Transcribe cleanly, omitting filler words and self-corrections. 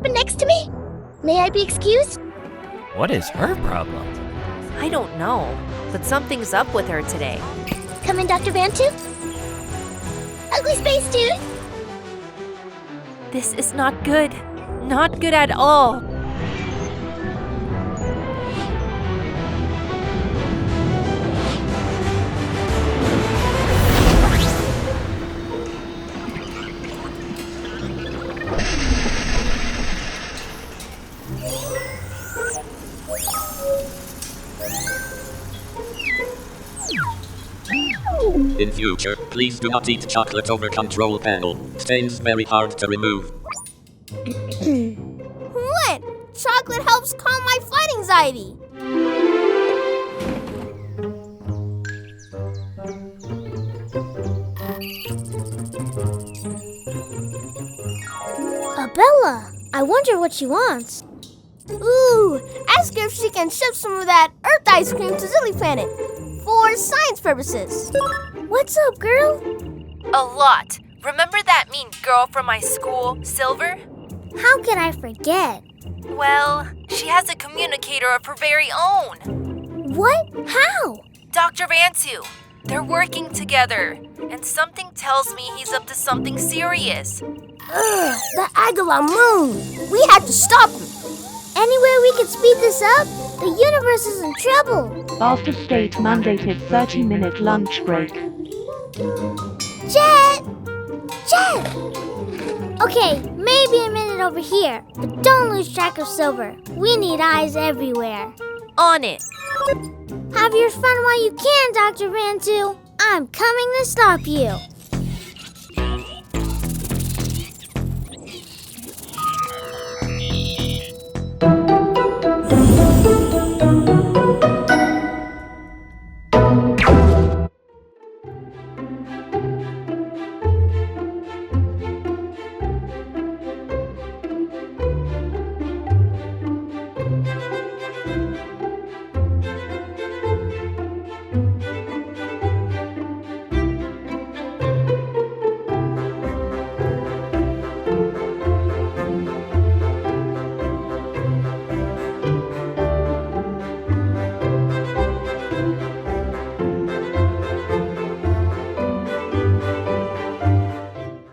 happen next to me? May I be excused? What is her problem? I don't know, but something's up with her today. Come in, Dr. Vantu. Ugly space dude. This is not good. Not good at all. In future, please do not eat chocolate over control panel. Stains very hard to remove. What? Chocolate helps calm my flight anxiety. Abella, I wonder what she wants. Ooh, ask her if she can ship some of that Earth ice cream to ZillyPlanet for science purposes. What's up, girl? A lot. Remember that mean girl from my school, Silver? How can I forget? Well, she has a communicator of her very own. What? How? Dr. Vantu. They're working together, and something tells me he's up to something serious. Ugh, the Abella moon. We have to stop him. Anywhere we can speed this up? The universe is in trouble. After state mandated 30-minute lunch break. Jet! Jet! Okay, maybe a minute over here, but don't lose track of Silver. We need eyes everywhere. On it. Have your fun while you can, Dr. Vantu. I'm coming to stop you.